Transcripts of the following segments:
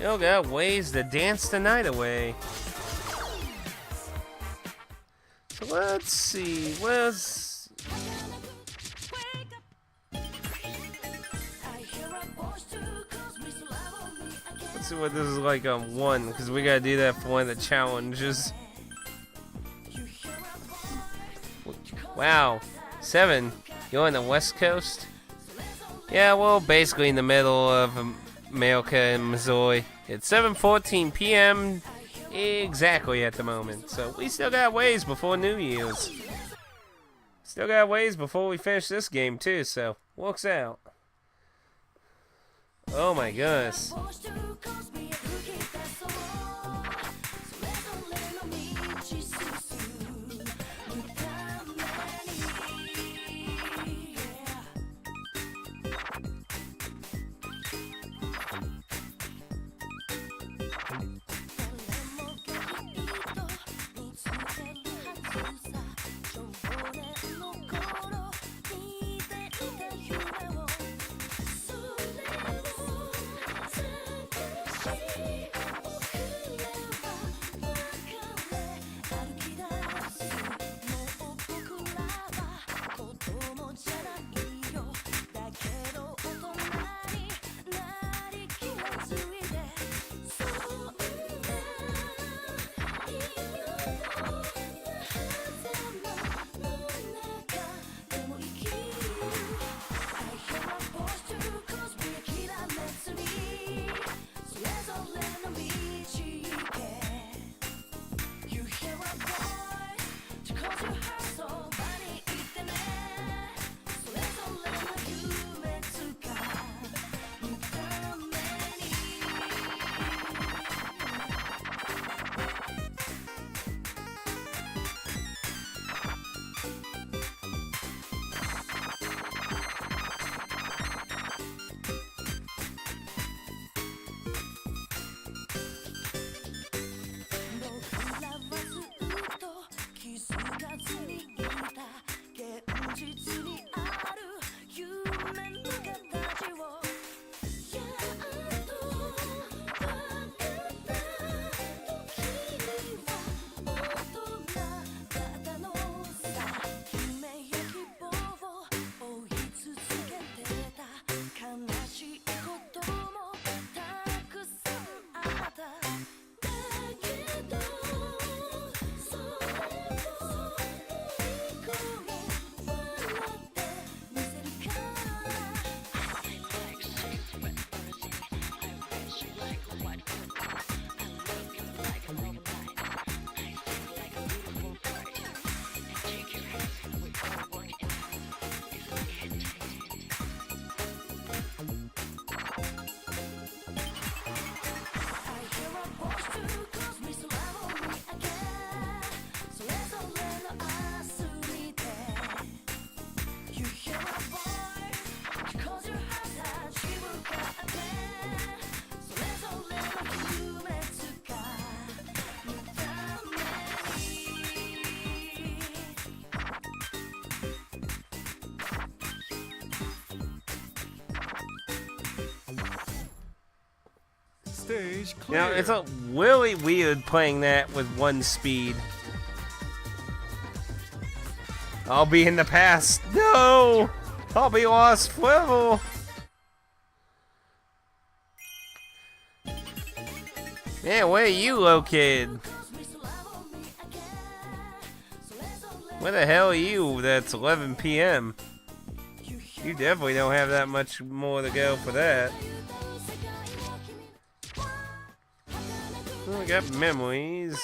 Still got ways to dance the night away. So let's see. Let's see what this is like on 1, because we gotta do that for one of the challenges. Wow, 7. You're on the West Coast? Yeah, well, basically in the middle of America and Missouri. It's 7:14 p.m. exactly at the moment, so we still got ways before New Year's. Still got ways before we finish this game too, so works out. Oh my goodness. Stage clear. Now, it's a really weird playing that with 1 speed. I'll be in the past. No! I'll be lost forever. Man, where are you located? Where the hell are you? That's 11 p.m. You definitely don't have that much more to go for that. I got memories.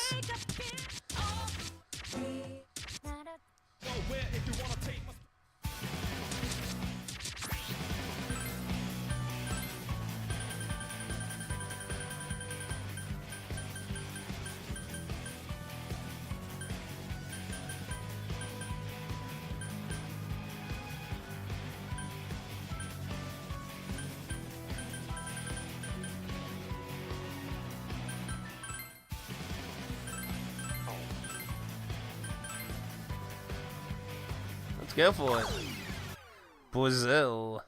Go for it. Brazil.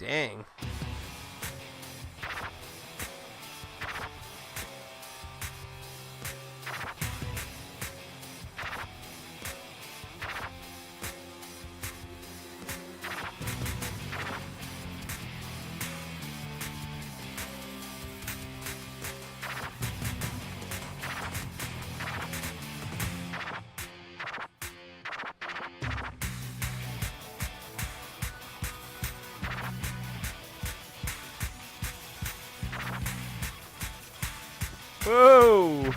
Dang. Whoa!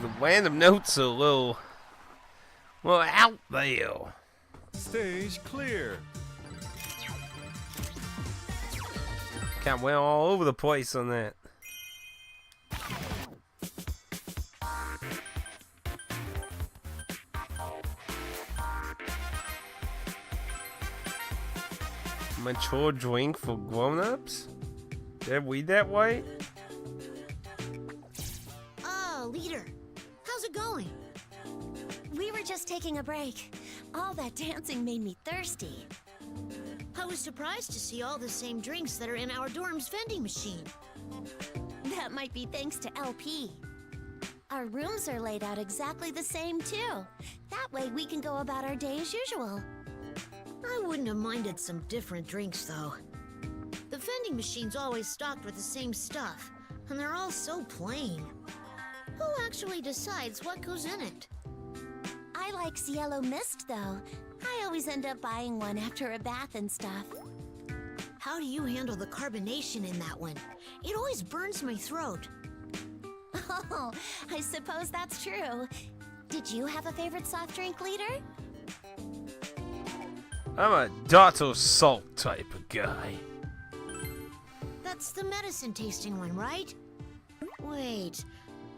The random notes are a little out there. Stage clear. Kind of went all over the place on that. Mature drink for grown-ups? Did I read that right? Oh, leader. How's it going? We were just taking a break. All that dancing made me thirsty. I was surprised to see all the same drinks that are in our dorm's vending machine. That might be thanks to LP. Our rooms are laid out exactly the same, too. That way we can go about our day as usual. I wouldn't have minded some different drinks, though. The vending machine's always stocked with the same stuff, and they're all so plain. Who actually decides what goes in it? I like Cielo Mist, though. I always end up buying one after a bath and stuff. How do you handle the carbonation in that one? It always burns my throat. Oh, I suppose that's true. Did you have a favorite soft drink, leader? I'm a Dotto Salt type of guy. That's the medicine-tasting one, right? Wait,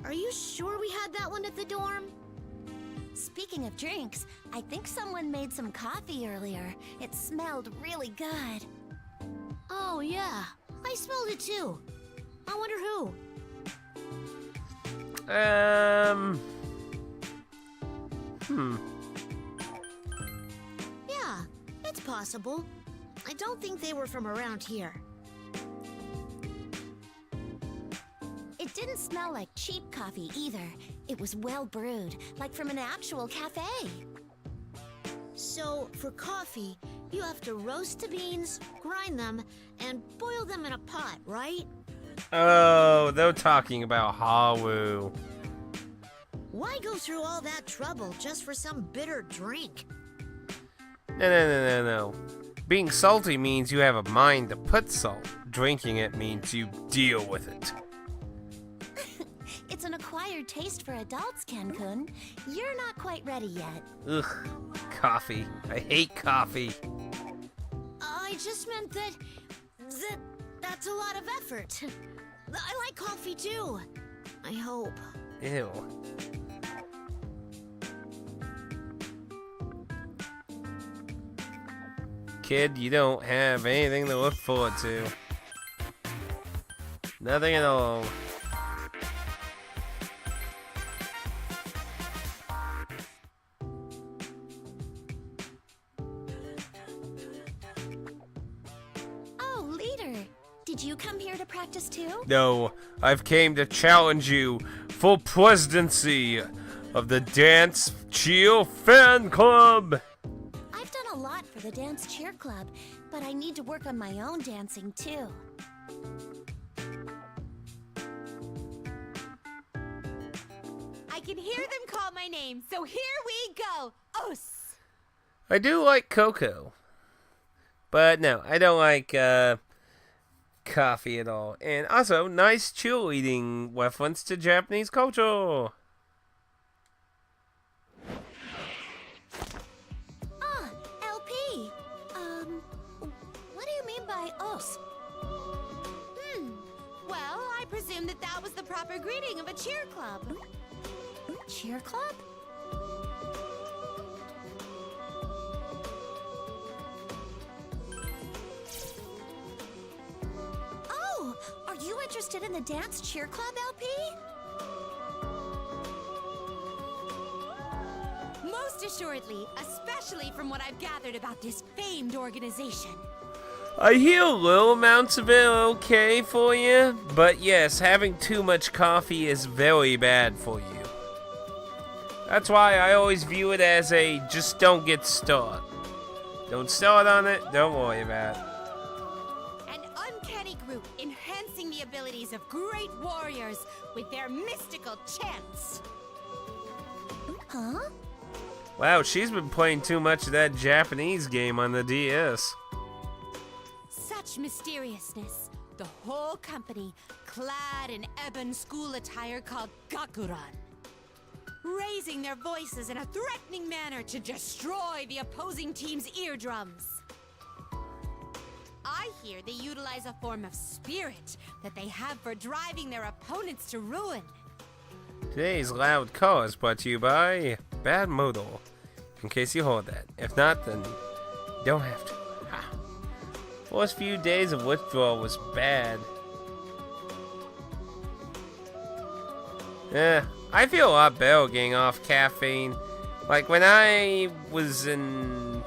are you sure we had that one at the dorm? Speaking of drinks, I think someone made some coffee earlier. It smelled really good. Oh, yeah. I smelled it too. I wonder who. Yeah, it's possible. I don't think they were from around here. It didn't smell like cheap coffee either. It was well brewed, like from an actual cafe. So, for coffee, You have to roast the beans, grind them, and boil them in a pot, right? Oh, they're talking about Hawu. Why go through all that trouble just for some bitter drink? No. Being salty means you have a mind to put salt. Drinking it means you deal with it. It's an acquired taste for adults, Ken-kun. You're not quite ready yet. Ugh, coffee. I hate coffee. I just meant that's a lot of effort. I like coffee too. I hope. Ew. Kid, you don't have anything to look forward to. Nothing at all. Oh, leader. Did you come here to practice too? No, I've came to challenge you for presidency of the Dance Cheer Fan Club. I've done a lot for the Dance Cheer Club, but I need to work on my own dancing too. I can hear them call my name, so here we go. Os! I do like cocoa. But no, I don't like coffee at all. And also, nice cheerleading reference to Japanese culture. Ah, LP. What do you mean by os? Well, I presume that was the proper greeting of a cheer club. Cheer club? Oh, are you interested in the Dance Cheer Club, LP? Most assuredly, especially from what I've gathered about this famed organization. I hear little amounts of it are okay for you, but yes, having too much coffee is very bad for you. That's why I always view it as a just don't get started. Don't start on it, don't worry about it. An uncanny group enhancing the abilities of great warriors with their mystical chants. Huh? Wow, she's been playing too much of that Japanese game on the DS. Such mysteriousness. The whole company clad in ebon school attire called Gakuran, raising their voices in a threatening manner to destroy the opposing team's eardrums. I hear they utilize a form of spirit that they have for driving their opponents to ruin. Today's Loud Call is brought to you by Bad Modal. In case you heard that. If not, then you don't have to. Ha. First few days of withdrawal was bad. Yeah, I feel a lot better getting off caffeine. Like when I was in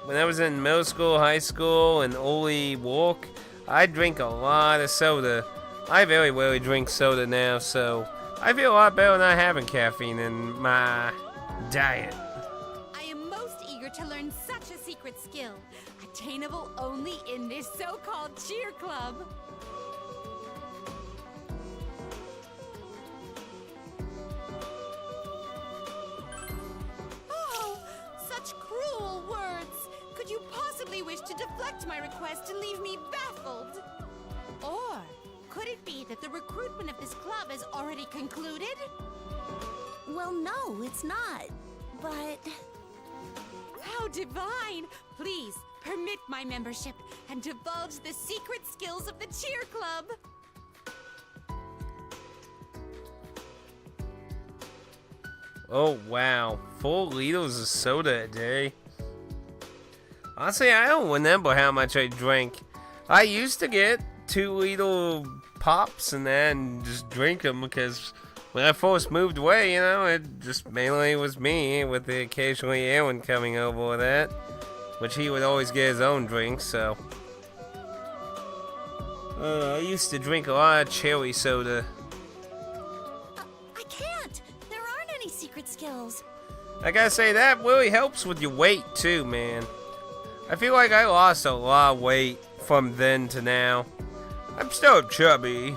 middle school, high school, and early work, I drink a lot of soda. I very rarely drink soda now, so I feel a lot better not having caffeine in my diet. I am most eager to learn such a secret skill, attainable only in this so-called cheer club. Oh, such cruel words! Could you possibly wish to deflect my request and leave me baffled? Or could it be that the recruitment of this club has already concluded? Well, no, it's not. But How divine! Please, permit my membership and divulge the secret skills of the cheer club. Oh wow, 4 liters of soda a day. Honestly, I don't remember how much I drank. I used to get 2 liter pops and then just drink them because when I first moved away, you know, it just mainly was me with the occasionally Aaron coming over with that, which he would always get his own drinks, so. I used to drink a lot of cherry soda. I can't. There aren't any secret skills. I gotta say, that really helps with your weight too, man. I feel like I lost a lot of weight from then to now. I'm still chubby,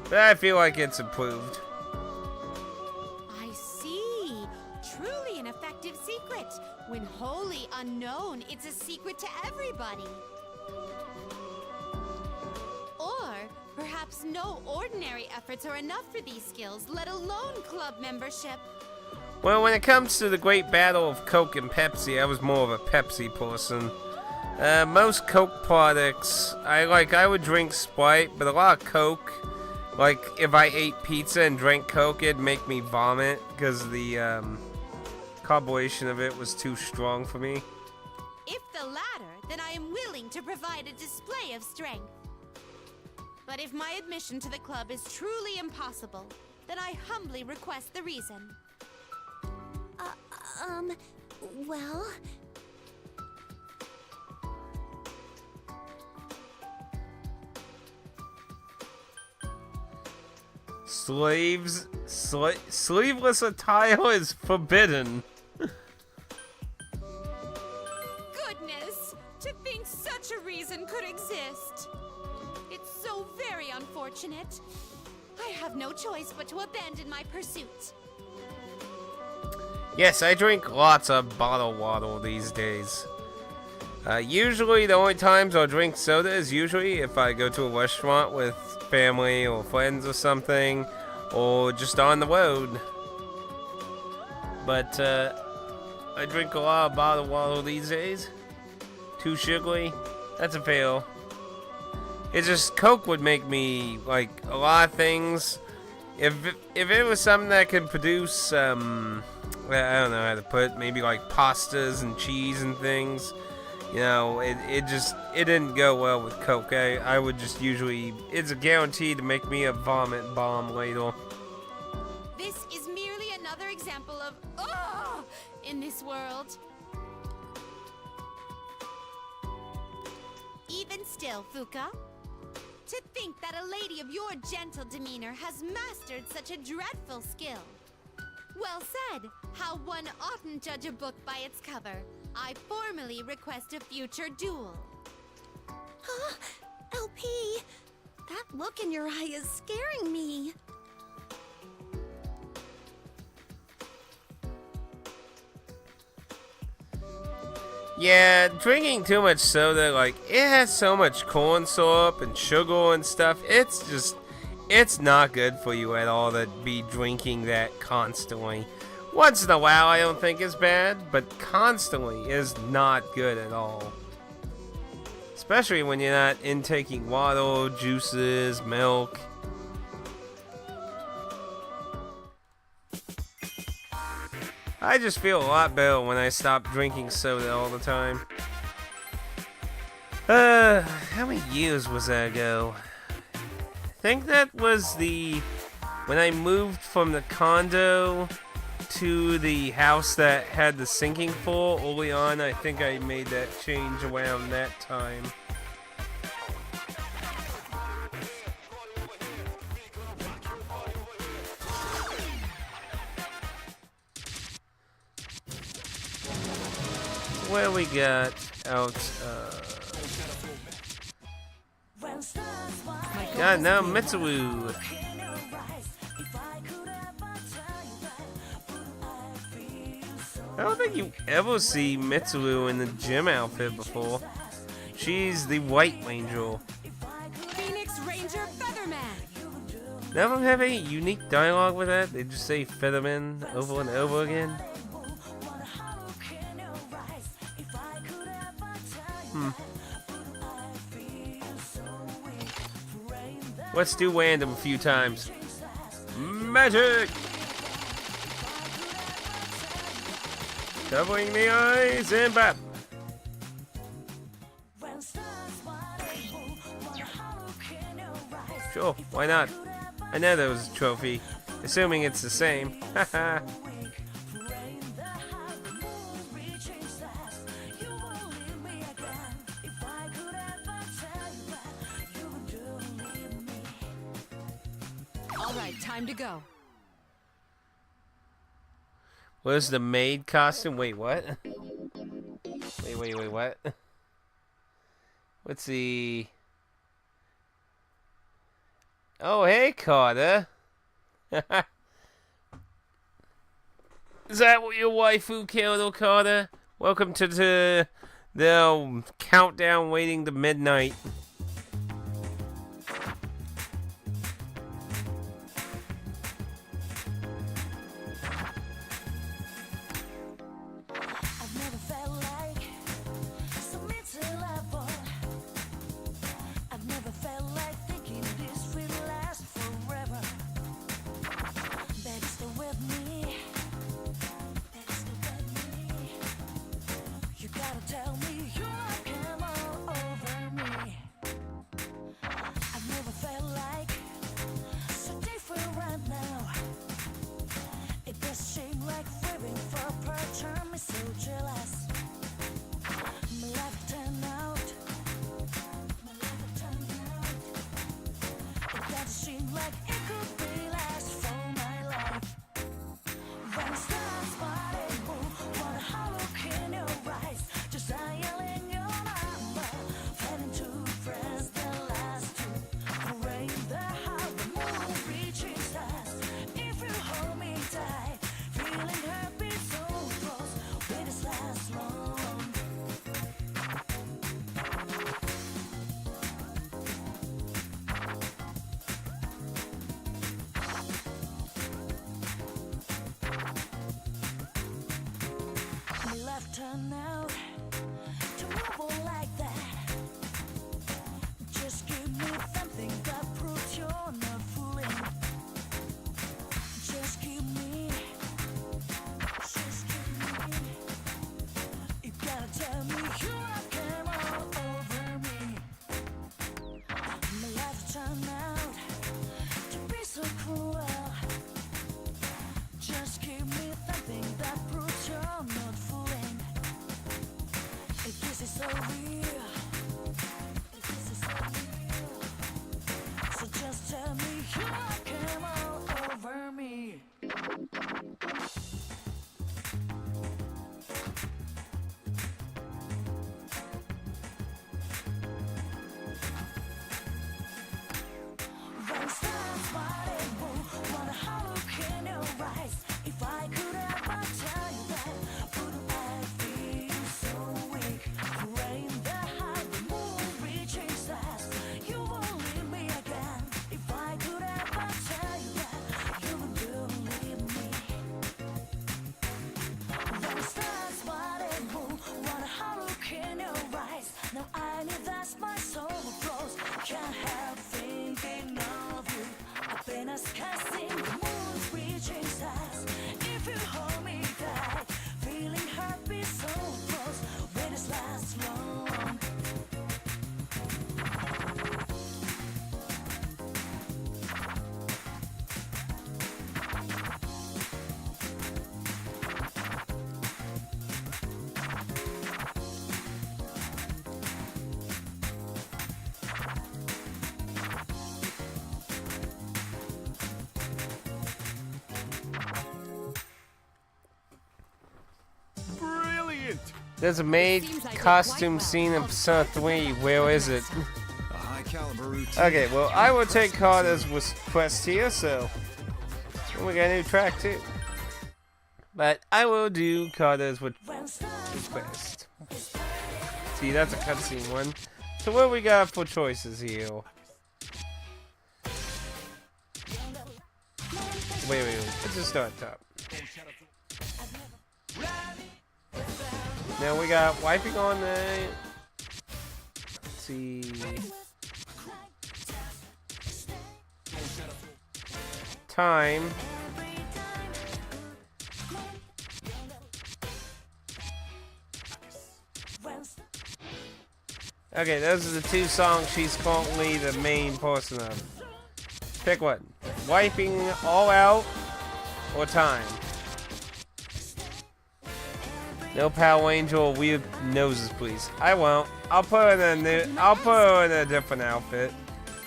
but I feel like it's improved. I see. Truly an effective secret. When wholly unknown, it's a secret to everybody. Or perhaps no ordinary efforts are enough for these skills, let alone club membership. Well, when it comes to the great battle of Coke and Pepsi, I was more of a Pepsi person. Most Coke products, I would drink Sprite, but a lot of Coke, like if I ate pizza and drank Coke, it'd make me vomit because the carboration of it was too strong for me. If the latter, then I am willing to provide a display of strength. But if my admission to the club is truly impossible, then I humbly request the reason. Well... Sleeveless attire is forbidden. Goodness! To think such a reason could exist! It's so very unfortunate. I have no choice but to abandon my pursuit. Yes, I drink lots of bottled water these days. Usually the only times I'll drink soda is usually if I go to a restaurant with family or friends or something, or just on the road. But I drink a lot of bottled water these days. Too sugary. That's a fail. It's just Coke would make me like a lot of things. If it was something that could produce I don't know how to put it, maybe like pastas and cheese and things. You know, it didn't go well with Coke. I would just usually, it's a guarantee to make me a vomit bomb later. This is merely another example of in this world. Even still, Fuka, to think that a lady of your gentle demeanor has mastered such a dreadful skill. Well said. How one oughtn't judge a book by its cover. I formally request a future duel. Huh? LP, that look in your eye is scaring me. Yeah, drinking too much soda, like, it has so much corn syrup and sugar and stuff. It's not good for you at all to be drinking that constantly. Once in a while, I don't think is bad, but constantly is not good at all. Especially when you're not intaking water, juices, milk. I just feel a lot better when I stop drinking soda all the time. How many years was that ago? I think that was when I moved from the condo to the house that had the sinking pool early on. I think I made that change around that time. Where we got out, God, now Mitsuru. I don't think you ever see Mitsuru in the gym outfit before. She's the White Ranger. Phoenix Ranger Featherman! None of them have any unique dialogue with that? They just say Featherman over and over again? Let's do random a few times. Magic! Covering the eyes and bap. Sure, why not? I know there was a trophy. Assuming it's the same. Haha. Alright, time to go. Where's the maid costume? Wait, what? Wait, wait, what? Let's see. Oh, hey, Carter. Is that what your waifu killed, Carter? Welcome to the countdown waiting to midnight. I've never felt like some level. I've never felt like thinking this will last forever. Baby, stay with me. Baby, stay with me. You gotta tell me you come all over me. I've never felt like so different right now. It does seem like living for a part me so jealous. My life turned out. My life turned out. It does seem like it could be last for my life. When stars body move, what a hollow in your eyes. Just dialing your number, fading to friends that last to rain the heart, the moon reaching stars. If you hold me tight, feeling happy so close, will this last long? My life turned out to rubble like that. Just give me something that proves you're not fooling. Just give me. You gotta tell me you came all over me. My life turned out to be so cruel. Just give me something that proves you're not fooling. If this is so real, if this is so real, so just tell me you came all over me. When stars body move, what a hollow in your eyes. If I could ever tell you that, wouldn't I feel so weak? Rain the high, the moon reaching stars. You won't leave me again. If I could ever tell you that, you would believe me. When stars body move, what a hollow in your eyes. Now I need that's my soul flows. Can't help thinking of you. I've been a casting the moon's reaching stars. If you hold me tight, feeling happy so close, will this last long? Brilliant! There's a maid Seems like costume it's quite scene well. of Persona 3. Where is it? A high caliber routine. Okay, well, I will take Carter's request here, so we got a new track too. But I will do Carter's When stars request. See, that's a cutscene one. So what we got for choices here? Wait. Let's just start top. Now we got wiping on the. Let's see. Time. Okay, those are the two songs she's currently the main person of. Pick one. Wiping all out or time. No Power Angel or weird noses, please. I won't. I'll put her in a different outfit.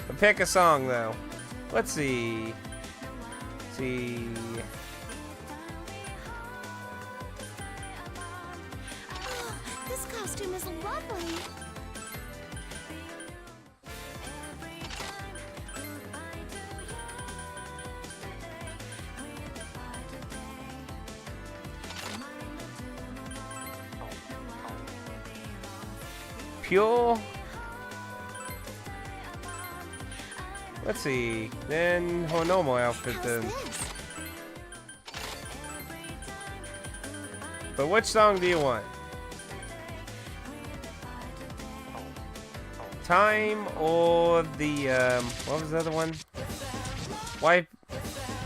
But pick a song though. Let's see. This costume costume is lovely. Pure. Let's see. Then her normal outfit How's then. this? But which song do you want? Time or the what was the other one?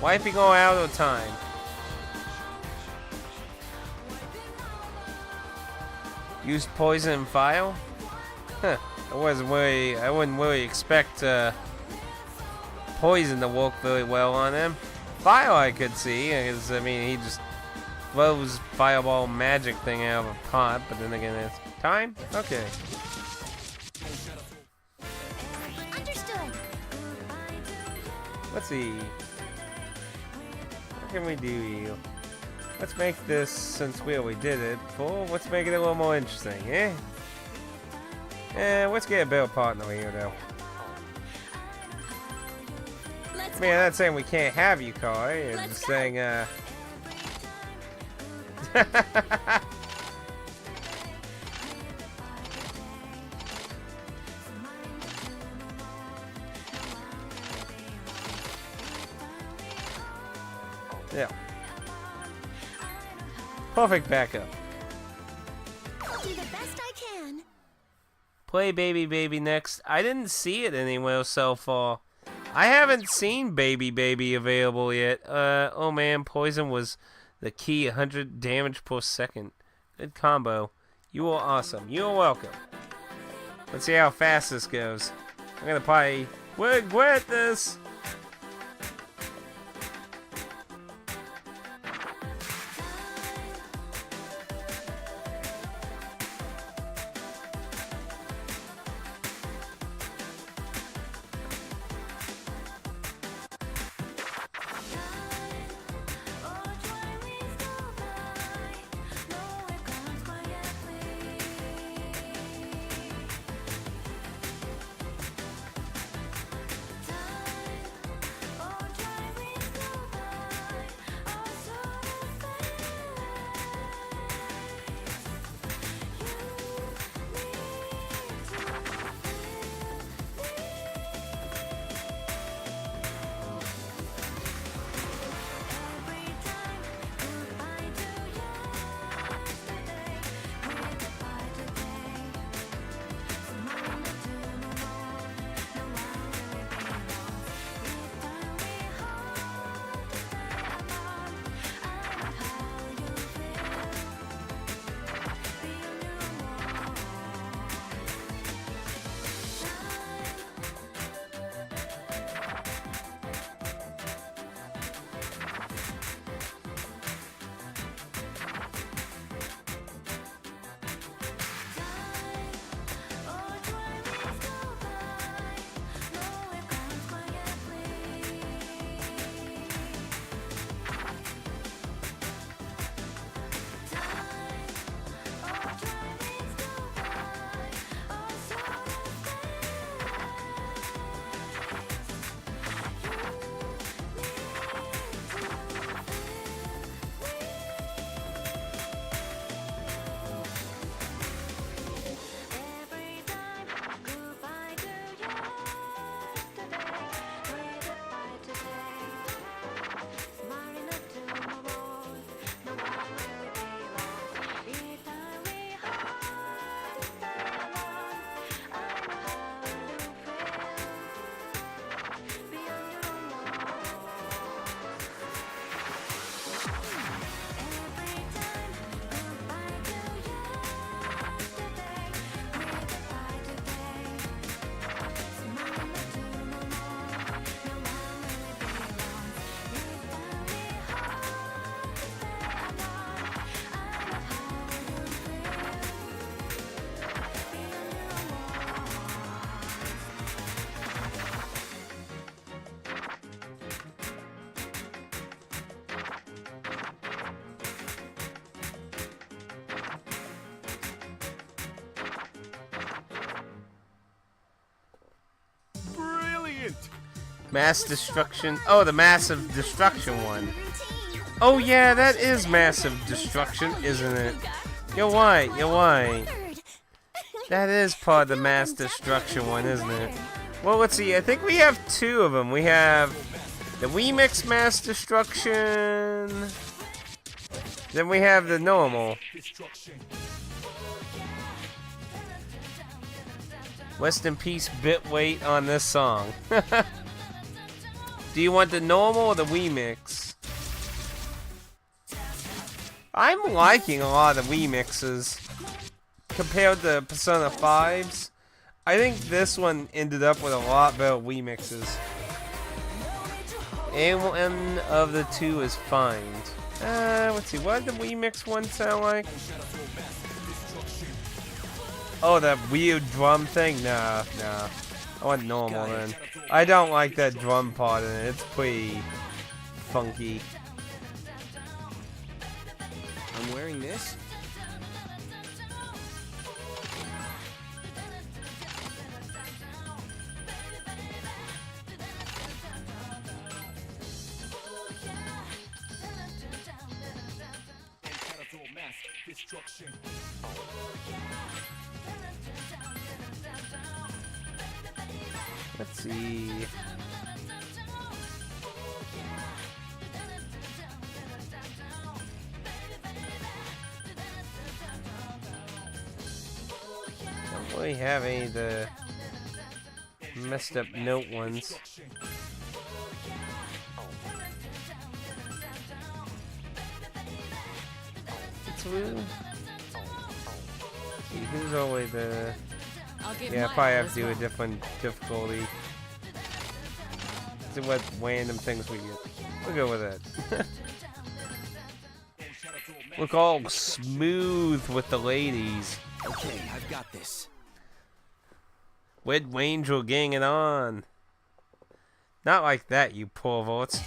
Wiping all out of time. Use poison and file? Huh. I wouldn't really expect poison to work very well on him. File I could see, because I mean he just throws fireball magic thing out of a pot, but then again it's time? Okay. Understood. Let's see. What can we do here? Let's make this, since we already did it before, let's make it a little more interesting, eh? Let's get a better partner here, though. Let's I mean, I'm not saying we can't have you, Kai. I'm Let's just go. saying, yeah. Perfect backup. I'll do the best I can. Play Baby Baby next. I didn't see it anywhere so far. I haven't seen Baby Baby available yet. Oh man, poison was the key. 100 damage per second. Good combo. You are awesome. You're welcome. Let's see how fast this goes. I'm gonna probably regret this. Mass destruction. Oh, the massive destruction one. Oh yeah, that is massive destruction, isn't it? You're right, you're right. That is part of the mass destruction one, isn't it? Well, let's see. I think we have two of them. We have the remix mass destruction. Then we have the normal. Rest in peace, Bitweight on this song. Do you want the normal or the remix? I'm liking a lot of the remixes compared to Persona 5's. I think this one ended up with a lot better remixes. And one of the two is fine. Let's see, what did the remix one sound like? Oh, that weird drum thing? Nah. I want normal then. I don't like that drum part in it. It's pretty funky. I'm wearing this? Let's see. Don't really have any of the messed up note ones. It's weird. See, who's always the... Yeah, I probably have to do a different difficulty. See what random things we get. We'll go with it. Look all smooth with the ladies. Okay, I've got this. Red Angel gang it on. Not like that, you poor votes.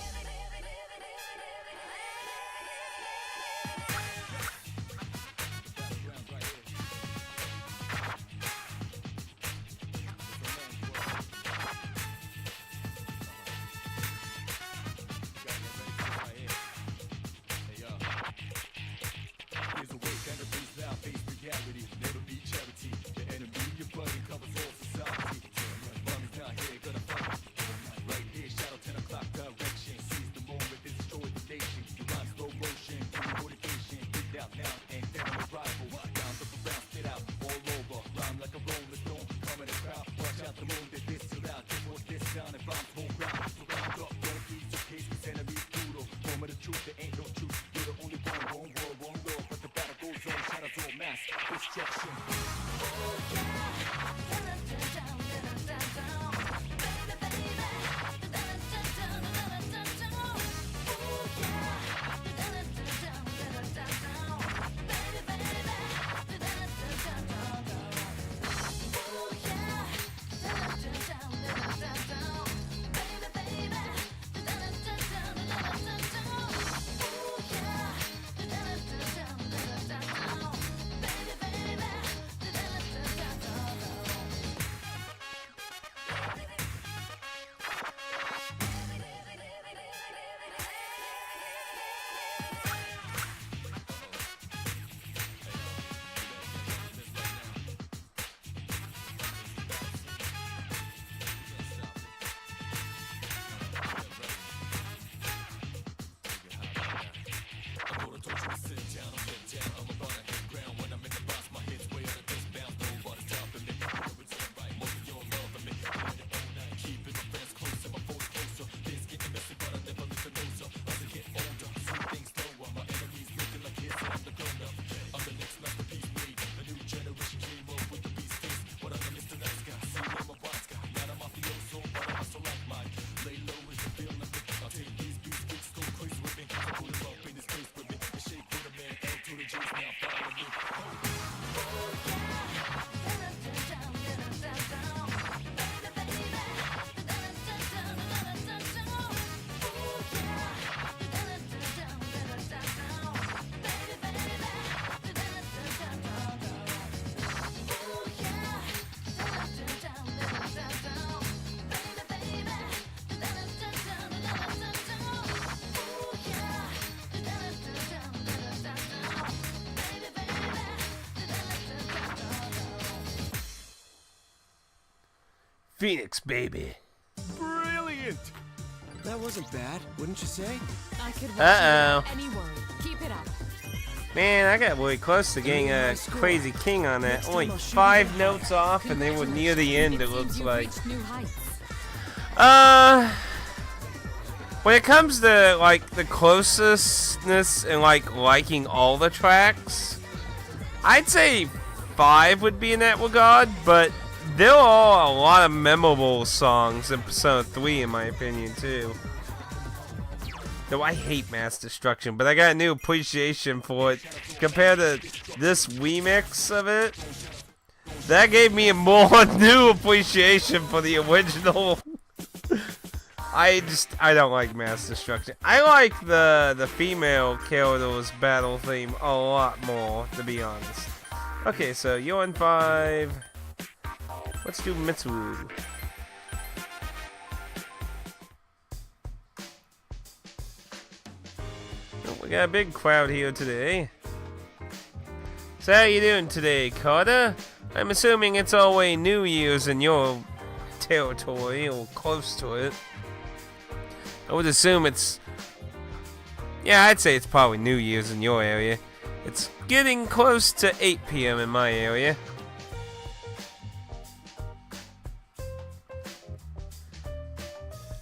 Phoenix, baby. Brilliant! That wasn't bad, wouldn't you say? I could watch Uh-oh. without any worry. Keep it up. Man, I got way close to getting a Crazy King on that. Only 5 notes off, and they were near the end, it looks You've like. reached new heights. When it comes to, like, the closestness and, like, liking all the tracks, I'd say 5 would be in that regard, but there are a lot of memorable songs in Persona 3, in my opinion, too. Though I hate Mass Destruction, but I got a new appreciation for it. Compared to this remix of it, that gave me a more new appreciation for the original. I don't like Mass Destruction. I like the female Kyoto's battle theme a lot more, to be honest. Okay, so you're on 5. Let's do Mitsu. Oh, we got a big crowd here today. So how you doing today, Carter? I'm assuming it's always New Year's in your territory, or close to it. I would assume it's... Yeah, I'd say it's probably New Year's in your area. It's getting close to 8 p.m. in my area.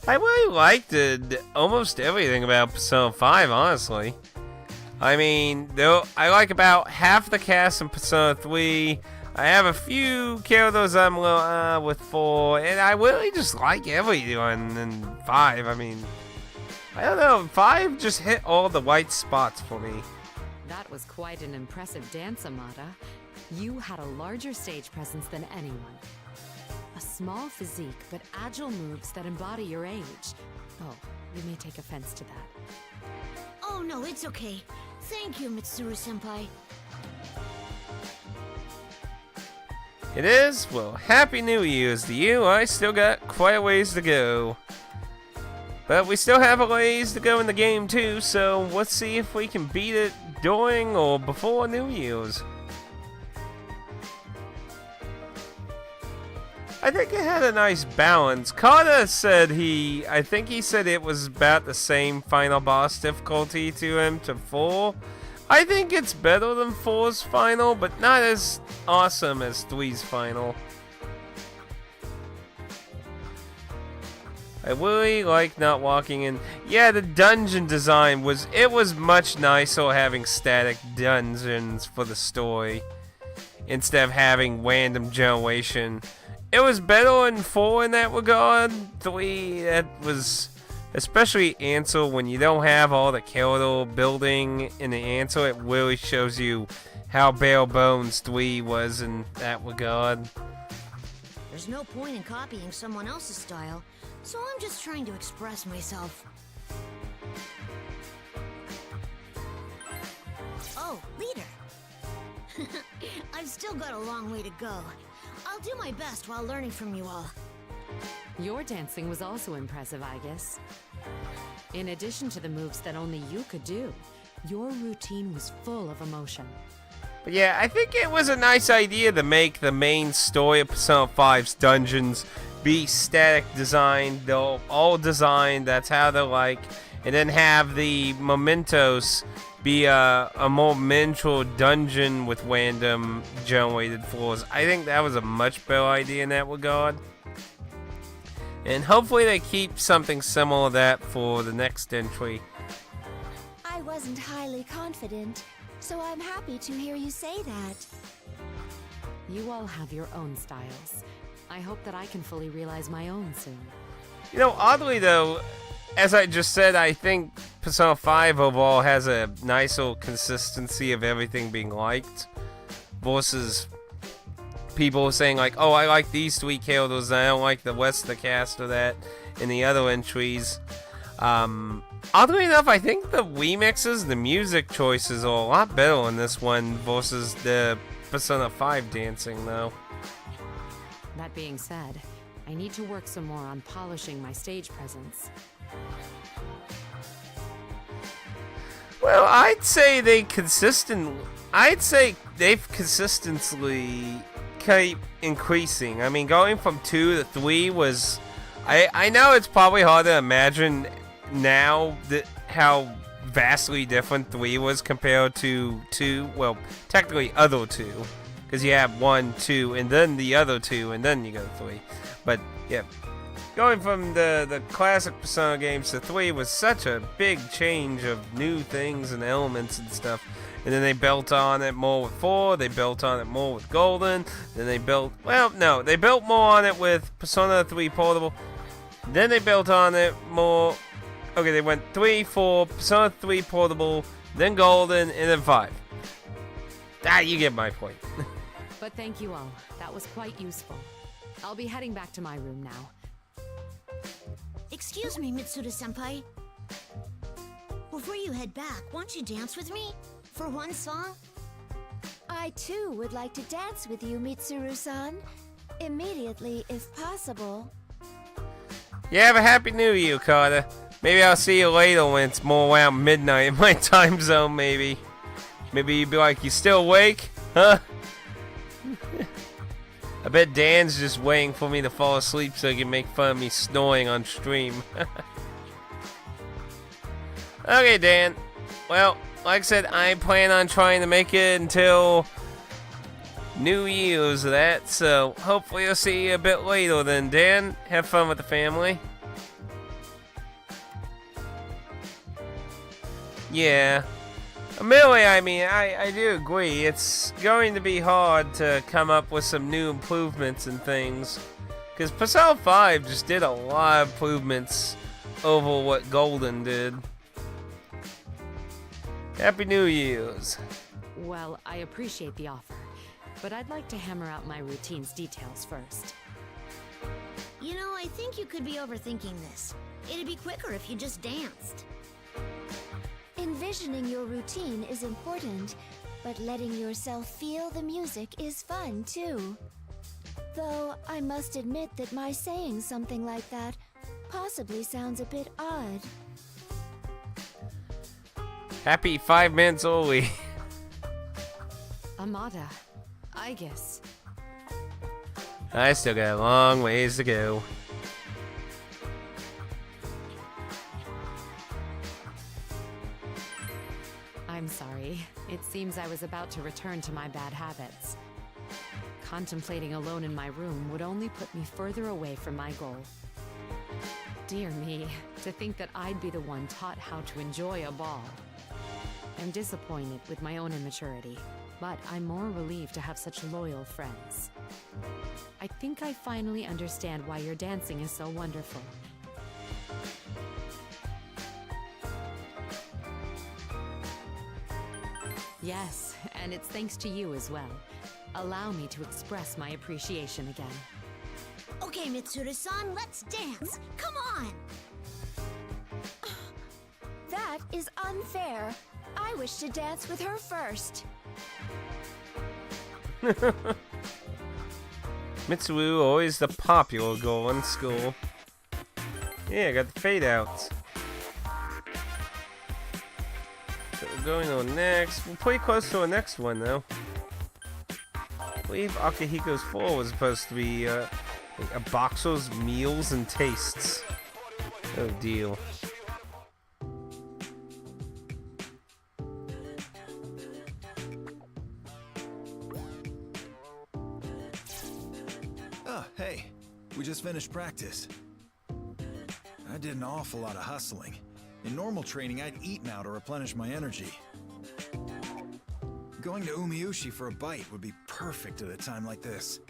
I really liked almost everything about Persona 5, honestly. I mean, though I like about half the cast in Persona 3. I have a few characters I'm a little with 4, and I really just like everyone in 5. I mean, I don't know, 5 just hit all the white spots for me. That was quite an impressive dance, Amada. You had a larger stage presence than anyone. A small physique, but agile moves that embody your age. Oh, you may take offense to that. Oh no, it's okay. Thank you, Mitsuru-senpai. It is? Well, Happy New Year's to you. I still got quite a ways to go. But we still have a ways to go in the game too, so let's see if we can beat it during or before New Year's. I think it had a nice balance. Carter said I think he said it was about the same final boss difficulty to him to 4. I think it's better than 4's final, but not as awesome as 3's final. I really like not walking in. Yeah, the dungeon design was much nicer having static dungeons for the story instead of having random generation. It was better in 4 in that regard. 3, that was especially answer when you don't have all the character building in the answer. It really shows you how bare bones 3 was in that regard. There's no point in copying someone else's style, so I'm just trying to express myself. Oh, leader. I've still got a long way to go. I'll do my best while learning from you all. Your dancing was also impressive, I guess. In addition to the moves that only you could do, your routine was full of emotion. But yeah, I think it was a nice idea to make the main story of Persona 5's dungeons be static designed. They're all designed, that's how they're like. And then have the mementos be a more miniature dungeon with random generated floors. I think that was a much better idea in that regard. And hopefully they keep something similar to that for the next entry. I wasn't highly confident, so I'm happy to hear you say that. You all have your own styles. I hope that I can fully realize my own soon. You know, oddly though, as I just said, I think Persona 5 overall has a nicer consistency of everything being liked versus people saying like, oh, I like these 3 characters and I don't like the rest of the cast or that in the other entries. Oddly enough, I think the remixes, the music choices are a lot better in this one versus the Persona 5 dancing though. That being said, I need to work some more on polishing my stage presence. Well, I'd say they've consistently keep increasing. I mean, going from 2 to 3 was... I know it's probably hard to imagine now that how vastly different 3 was compared to 2. Well, technically other 2. Because you have 1, 2, and then the other 2, and then you go to 3. But, yeah. Going from the classic Persona games to 3 was such a big change of new things and elements and stuff. And then they built on it more with 4, they built on it more with Golden, then they built... Well, no, they built more on it with Persona 3 Portable. Then they built on it more... Okay, they went 3, 4, Persona 3 Portable, then Golden, and then 5. Ah, you get my point. But thank you all. That was quite useful. I'll be heading back to my room now. Excuse me, Mitsuda-senpai. Before you head back, won't you dance with me? For one song? I too would like to dance with you, Mitsuru-san. Immediately, if possible. Yeah, have a happy new year, Carter. Maybe I'll see you later when it's more around midnight in my time zone, maybe. Maybe you'd be like, you still awake? Huh? I bet Dan's just waiting for me to fall asleep so he can make fun of me snoring on stream. Okay, Dan. Well, like I said, I plan on trying to make it until New Year's that, so hopefully I'll see you a bit later then, Dan. Have fun with the family. Yeah. Admittedly, I mean, I do agree. It's going to be hard to come up with some new improvements and things. Because Persona 5 just did a lot of improvements over what Golden did. Happy New Year's. Well, I appreciate the offer, but I'd like to hammer out my routine's details first. You know, I think you could be overthinking this. It'd be quicker if you just danced. Envisioning your routine is important, but letting yourself feel the music is fun too. Though I must admit that my saying something like that possibly sounds a bit odd. Happy 5 minutes early. Amada, I guess. I still got a long ways to go. I'm sorry. It seems I was about to return to my bad habits. Contemplating alone in my room would only put me further away from my goal. Dear me, to think that I'd be the one taught how to enjoy a ball. I'm disappointed with my own immaturity, but I'm more relieved to have such loyal friends. I think I finally understand why your dancing is so wonderful. Yes, and it's thanks to you as well. Allow me to express my appreciation again. Okay, Mitsuru-san, let's dance. Come on! That is unfair. I wish to dance with her first. Mitsuru, always the popular girl in school. Yeah, I got the fade outs. So we're going on next. We're pretty close to our next one though. I believe Akihiko's 4 was supposed to be a boxer's meals and tastes. Oh deal. Oh, hey. We just finished practice. I did an awful lot of hustling. In normal training, I'd eat now to replenish my energy. Going to Umiushi for a bite would be perfect at a time like this.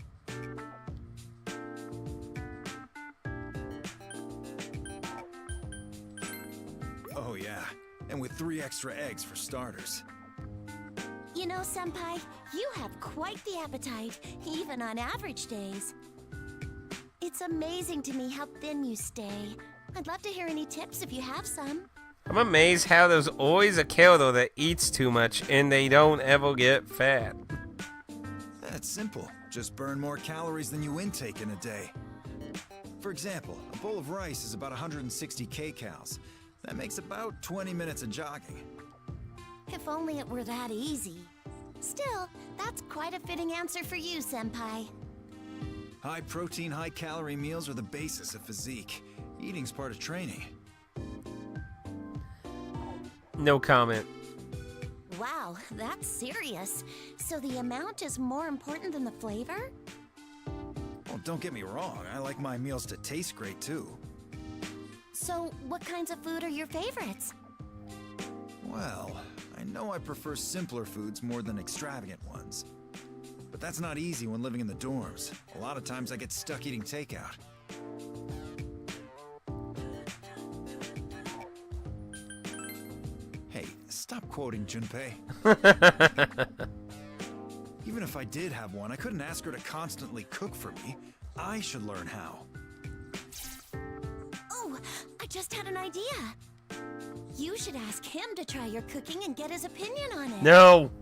Oh yeah, and with 3 extra eggs for starters. You know, Senpai, you have quite the appetite, even on average days. It's amazing to me how thin you stay. I'd love to hear any tips if you have some. I'm amazed how there's always a kiddo that eats too much and they don't ever get fat. That's simple. Just burn more calories than you intake in a day. For example, a bowl of rice is about 160 kcals. That makes about 20 minutes of jogging. If only it were that easy. Still, That's quite a fitting answer for you, Senpai. High protein, high calorie meals are the basis of physique. Eating's part of training. No comment. Wow, that's serious. So the amount is more important than the flavor? Well, don't get me wrong, I like my meals to taste great too. So what kinds of food are your favorites? Well, I know I prefer simpler foods more than extravagant ones. But that's not easy when living in the dorms. A lot of times I get stuck eating takeout. Hey, stop quoting Junpei. Even if I did have one, I couldn't ask her to constantly cook for me. I should learn how. Oh, I just had an idea. You should ask him to try your cooking and get his opinion on it. No.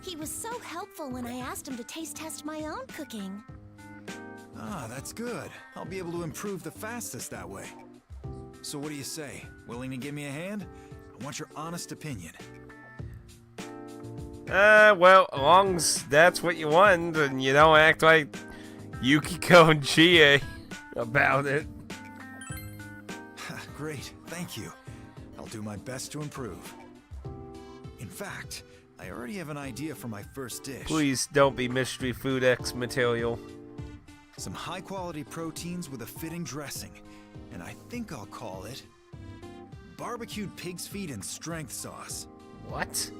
He was so helpful when I asked him to taste test my own cooking. Ah, that's good. I'll be able to improve the fastest that way. So what do you say? Willing to give me a hand? I want your honest opinion. Well, as long as that's what you want, and you don't act like Yukiko and Chie about it. Great, thank you. I'll do my best to improve. In fact, I already have an idea for my first dish. Please don't be Mystery Food X material. Some high-quality proteins with a fitting dressing. And I think I'll call it barbecued pig's feet and strength sauce. What?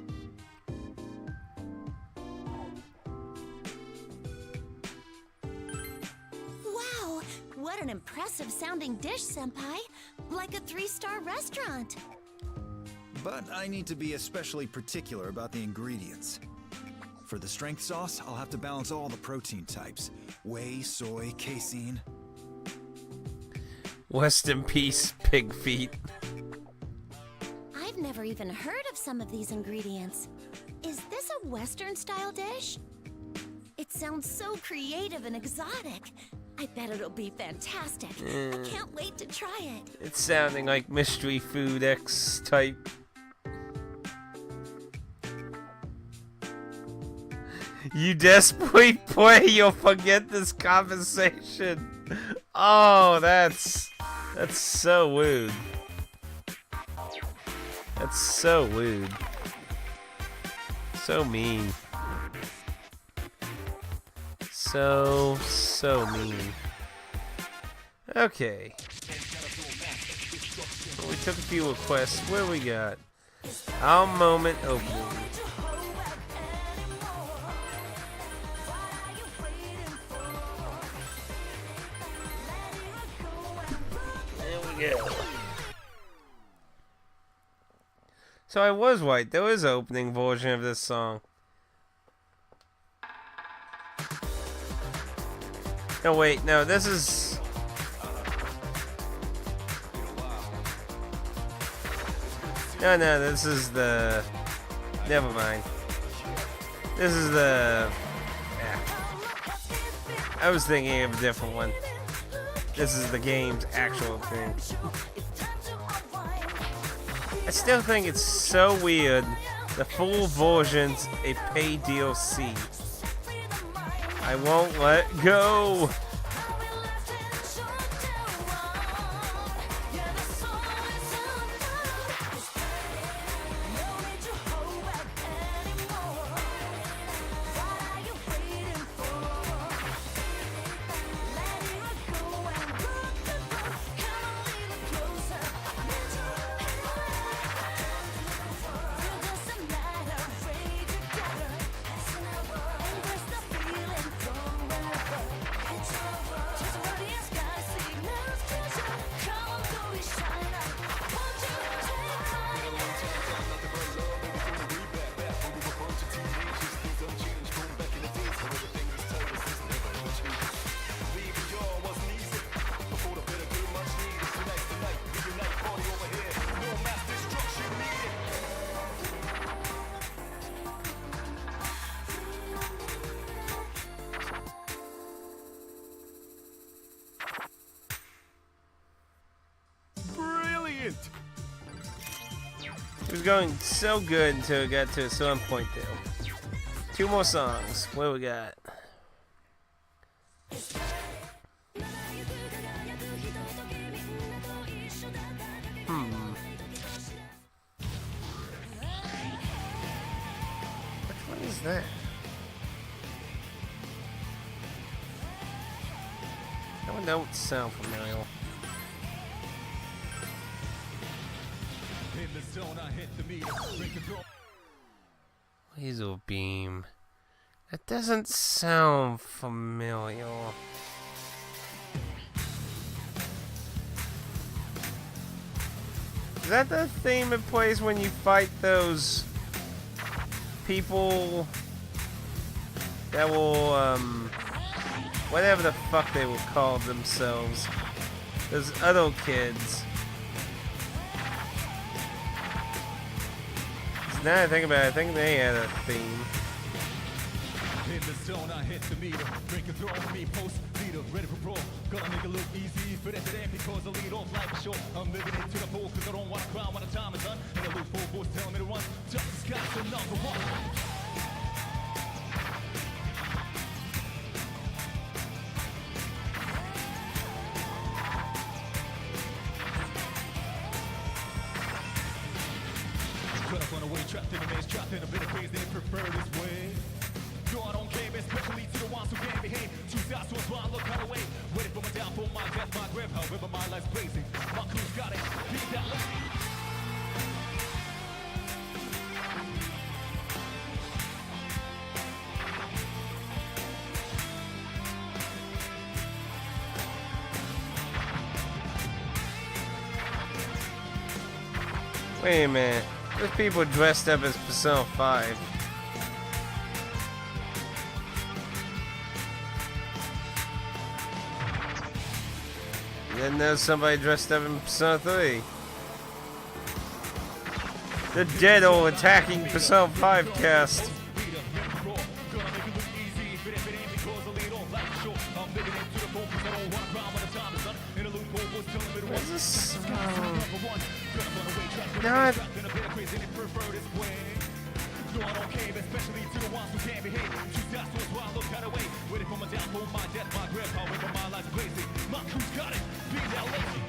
Wow, what an impressive sounding dish, Senpai. Like a 3-star restaurant. But I need to be especially particular about the ingredients. For the strength sauce, I'll have to balance all the protein types. Whey, soy, casein. Rest in peace, pig feet. I've never even heard of some of these ingredients. Is this a Western-style dish? It sounds so creative and exotic. I bet it'll be fantastic. I can't wait to try it. It's sounding like Mystery Food X type. You desperately pray you'll forget this conversation. Oh, that's so rude. That's so rude. So mean. So mean. Okay. Well, we took a few requests. What do we got? Our moment opening. There we go. So I was right. There is an opening version of this song. No, wait. No, this is... No, this is the... Never mind. This is the... Yeah. I was thinking of a different one. This is the game's actual thing. I still think it's so weird. The full version's a paid DLC. I won't let go. It was going so good until it got to a certain point there. 2 more songs. What we got? Which one is that? That one don't sound familiar. In the zone, I hit the meter, break a throw. Laser beam. That doesn't sound familiar. Is that the theme it plays when you fight those people that will, whatever the fuck they will call themselves? Those other kids. Now that I think about it, I think they had a theme. In the zone, I hit the meter, break a throw on me, post leader, ready for brawl. Gonna make it look easy for that today because I lead off like a show. I'm living it to the full cause I don't wanna cry when the time is done. And I look for voice telling me to run. Just the sky's the number one. Cut up on the way, trapped in a maze, trapped in a bit of craze, they prefer this way. No, I don't care, especially to the ones who can't behave. Two sides, so I look out away. Waiting for my downfall, my death, my grave. However, my life's crazy. My crew's got it. Beat that lazy. Wait a minute. There's people dressed up as Persona 5. And then there's somebody dressed up in Persona 3. The dead old attacking Persona 5 cast. Where's this song? Not. No, I don't care, especially to the ones who can't behave. Two sides, so I look out away. Waiting for my downfall, my death, my grave. However, my life's crazy. My crew's got it. Beat that lazy.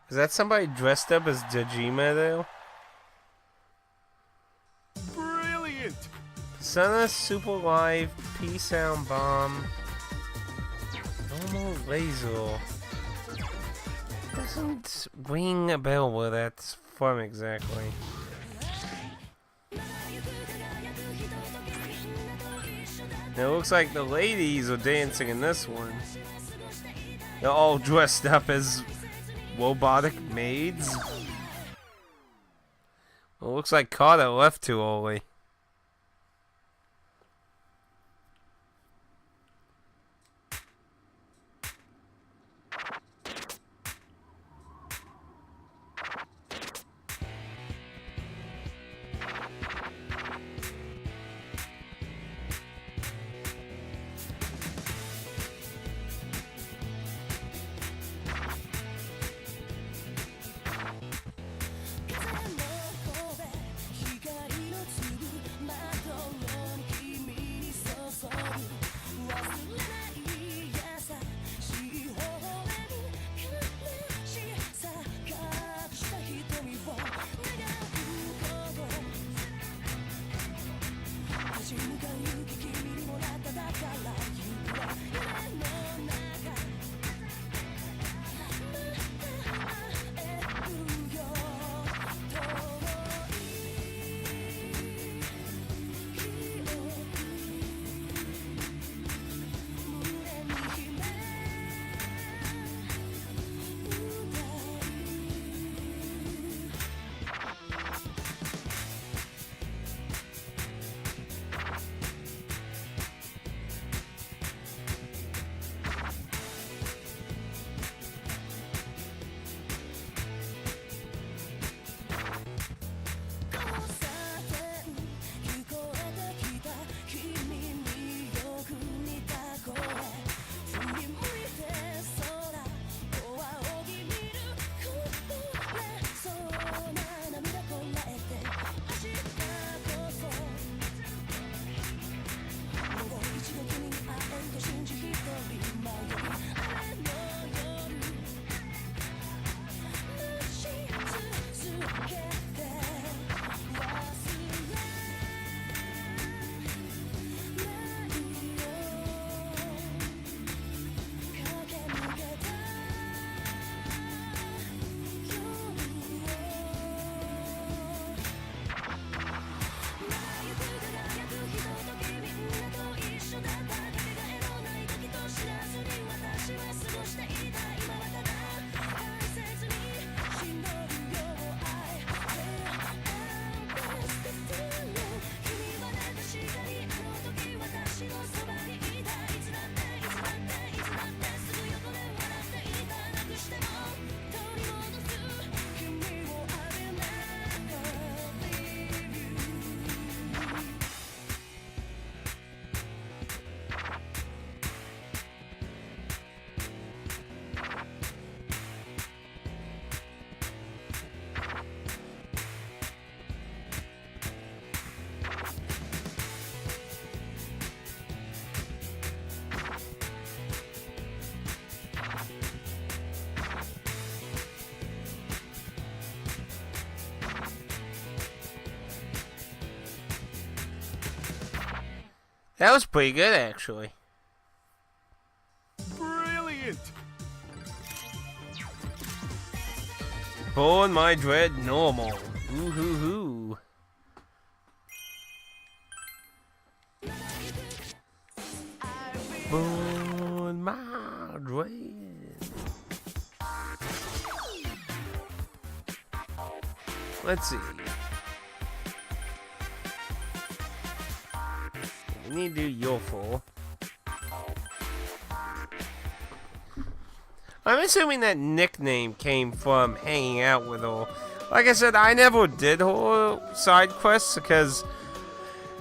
Is that somebody dressed up as Dejima though? Brilliant! Persona Super Live P-Sound Bomb Normal Laser. Doesn't ring a bell where that's from exactly. Now it looks like the ladies are dancing in this one. They're all dressed up as robotic maids. Well, it looks like Carter left too early. That was pretty good, actually. Brilliant! Born my dread normal. Ooh hoo hoo. Born my dread. Let's see. We need to do your full. I'm assuming that nickname came from hanging out with her. Like I said, I never did her side quests because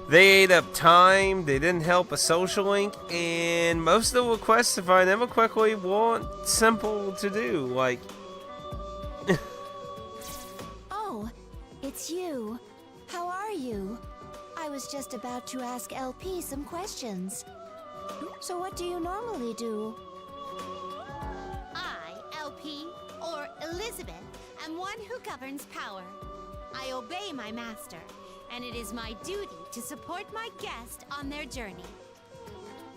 they ate up time, they didn't help a social link, and most of the requests, if I remember correctly, weren't simple to do. Like, Oh, it's you. How are you? I was just about to ask LP some questions. So what do you normally do? I, LP, or Elizabeth, am one who governs power. I obey my master, and it is my duty to support my guest on their journey.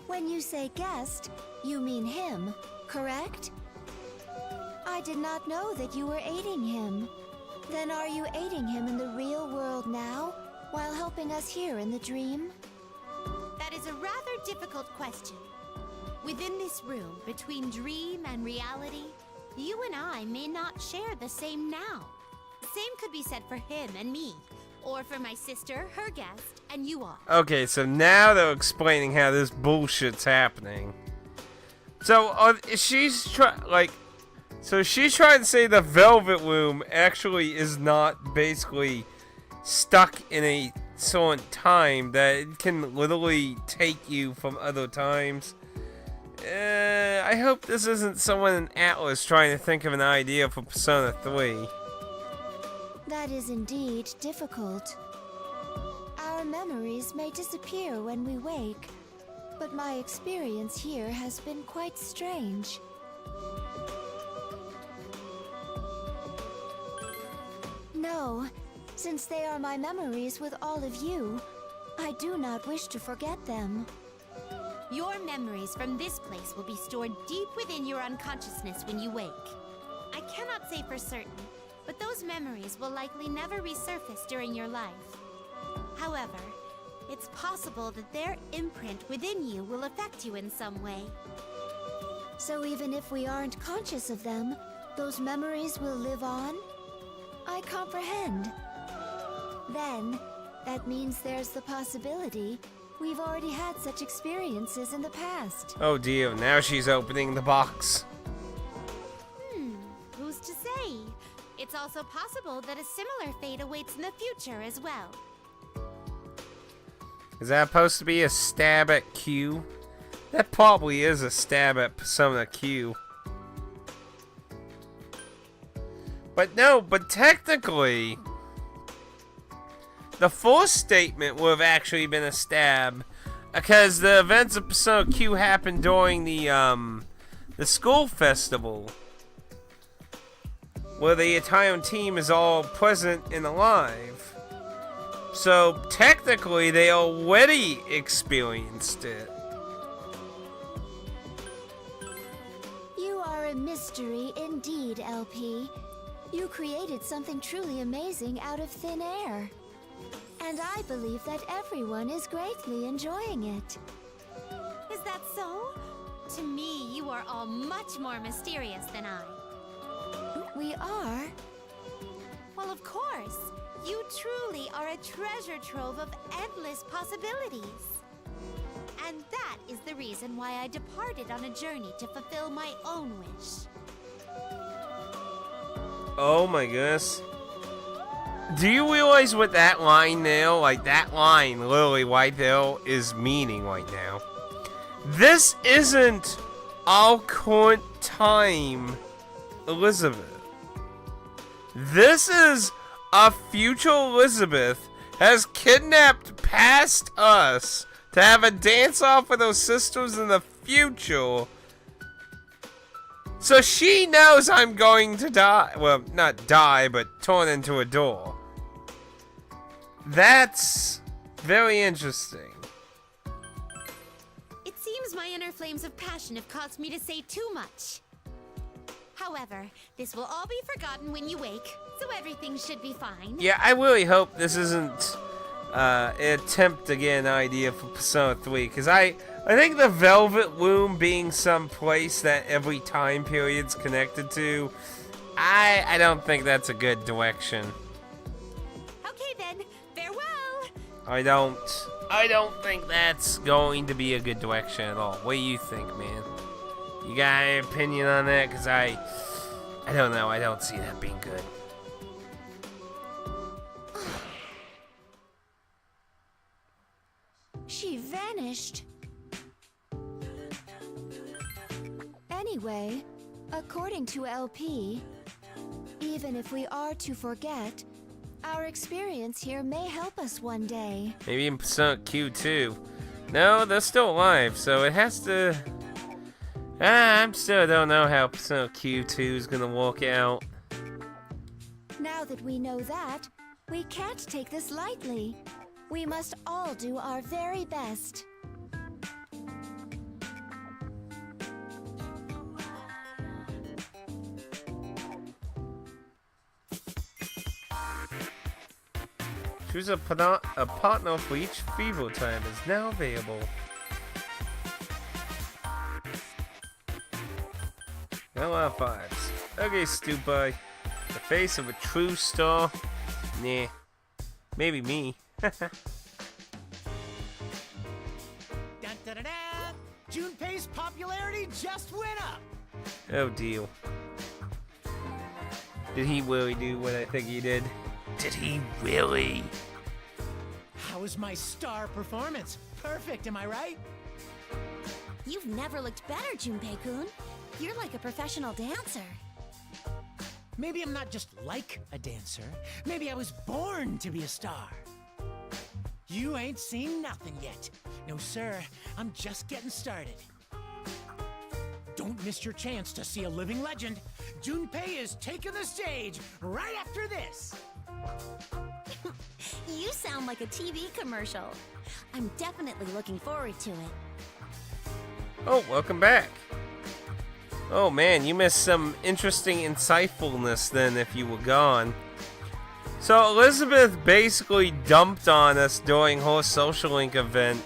When you say guest, you mean him, correct? I did not know that you were aiding him. Then are you aiding him in the real world now, while helping us here in the dream? That is a rather difficult question. Within this room, between dream and reality, you and I may not share the same now. Same could be said for him and me, or for my sister, her guest, and you all. okay, so now they're explaining how this bullshit's happening. So, she's trying to say the Velvet Room actually is not basically stuck in a certain time, that it can literally take you from other times. I hope this isn't someone in Atlas trying to think of an idea for Persona 3. That is indeed difficult. Our memories may disappear when we wake, but my experience here has been quite strange. No, since they are my memories with all of you, I do not wish to forget them. Your memories from this place will be stored deep within your unconsciousness when you wake. I cannot say for certain, but those memories will likely never resurface during your life. However, it's possible that their imprint within you will affect you in some way. So even if we aren't conscious of them, those memories will live on? I comprehend. Then, that means there's the possibility we've already had such experiences in the past. Oh dear, now she's opening the box. Who's to say? It's also possible that a similar fate awaits in the future as well. Is that supposed to be a stab at Q? That probably is a stab at Persona Q. But no, but technically, the fourth statement would have actually been a stab, because the events of Persona Q happened during the school festival, where the Italian team is all present and alive. So technically, they already experienced it. You are a mystery indeed, LP. You created something truly amazing out of thin air. And I believe that everyone is greatly enjoying it. Is that so? To me, you are all much more mysterious than I. We are? Well, of course. You truly are a treasure trove of endless possibilities. And that is the reason why I departed on a journey to fulfill my own wish. Oh my goodness. Do you realize what that line there, like that line literally right there, is meaning right now? This isn't our current time, Elizabeth. This is a future Elizabeth has kidnapped past us to have a dance-off with her sisters in the future. So she knows I'm going to die. Well, not die, but turn into a door. That's very interesting. my inner flames of passion have caused me to say too much. However, this will all be forgotten when you wake, so everything should be fine. Yeah, I really hope this isn't an attempt to get an idea for Persona 3, because I think the Velvet Loom being some place that every time period's connected to, I don't think that's a good direction. Okay then, farewell! I don't think that's going to be a good direction at all. What do you think, man? You got an opinion on that? Because I don't know. I don't see that being good. She vanished. Anyway, according to LP, even if we are to forget, our experience here may help us one day. Maybe in Persona Q2. No, they're still alive, so it has to... I still don't know how Persona Q2 is gonna work out. Now that we know that, we can't take this lightly. We must all do our very best. Choose a partner for each fever time is now available. No fives. Okay, Stupai. The face of a true star? Nah. Maybe me. Dun-dun-dun-dun! Junpei's popularity just went up! Oh, deal. Did he really do what I think he did? Did he really? How was my star performance? Perfect, am I right? You've never looked better, Junpei-kun. You're like a professional dancer. Maybe I'm not just like a dancer. Maybe I was born to be a star. You ain't seen nothing yet. No, sir. I'm just getting started. Don't miss your chance to see a living legend. Junpei is taking the stage right after this. You sound like a TV commercial. I'm definitely looking forward to it. Oh, welcome back. Oh man, you missed some interesting insightfulness then if you were gone. So Elizabeth basically dumped on us during her social link event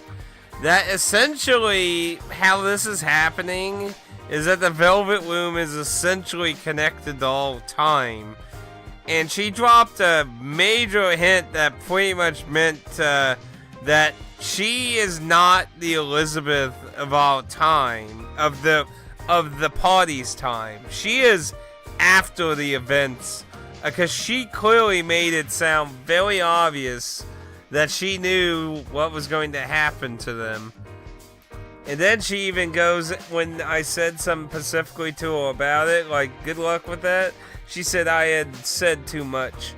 that essentially how this is happening is that the Velvet Loom is essentially connected the whole time. And she dropped a major hint that pretty much meant that she is not the Elizabeth of our time, of the party's time. She is after the events, because she clearly made it sound very obvious that she knew what was going to happen to them. And then she even goes, when I said something specifically to her about it, like, good luck with that, she said I had said too much.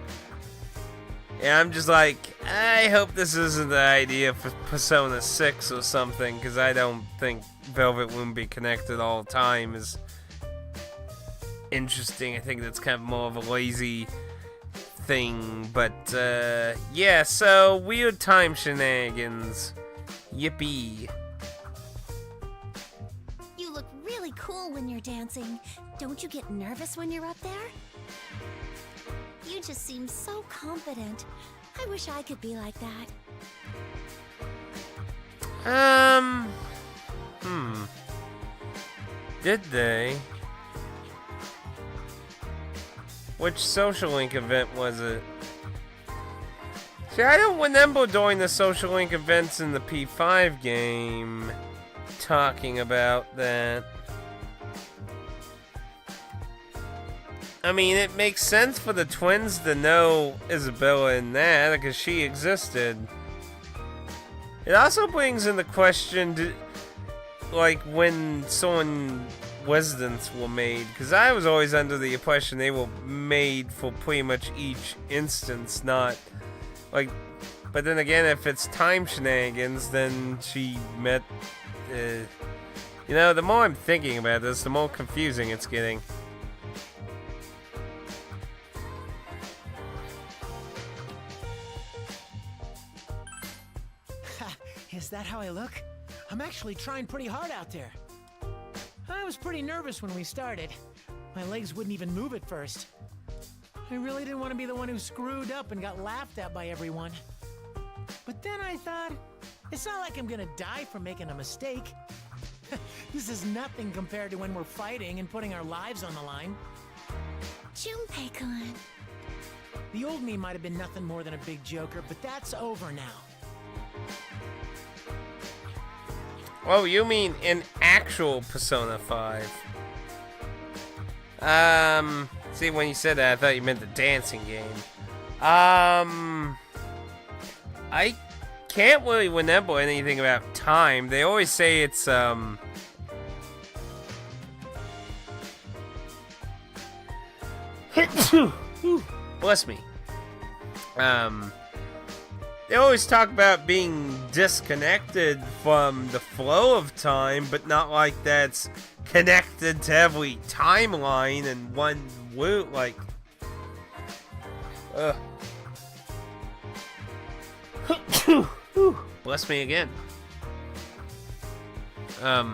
And I'm just like, I hope this isn't the idea for Persona 6 or something, because I don't think Velvet Loom be connected all the time is interesting. I think that's kind of more of a lazy thing. But, yeah, so weird time shenanigans. Yippee. You look really cool when you're dancing. Don't you get nervous when you're up there? You just seem so confident. I wish I could be like that. Did they? Which social link event was it? See, I don't remember during the social link events in the P5 game talking about that. I mean, it makes sense for the twins to know Isabella in that, because she existed. It also brings into question, like, when someone residents were made, because I was always under the impression they were made for pretty much each instance, not, like, but then again, if it's time shenanigans, then she met, you know, the more I'm thinking about this, the more confusing it's getting. Is that how I look? I'm actually trying pretty hard out there. I was pretty nervous when we started. My legs wouldn't even move at first. I really didn't want to be the one who screwed up and got laughed at by everyone. But then I thought, it's not like I'm gonna die for making a mistake. This is nothing compared to when we're fighting and putting our lives on the line. Junpei-kun. The old me might have been nothing more than a big joker, but that's over now. Oh, you mean in actual Persona 5? See, when you said that, I thought you meant the dancing game. I can't really remember anything about time. They always say it's, bless me. They always talk about being disconnected from the flow of time, but not like that's connected to every timeline and one woot, like... Bless me again. I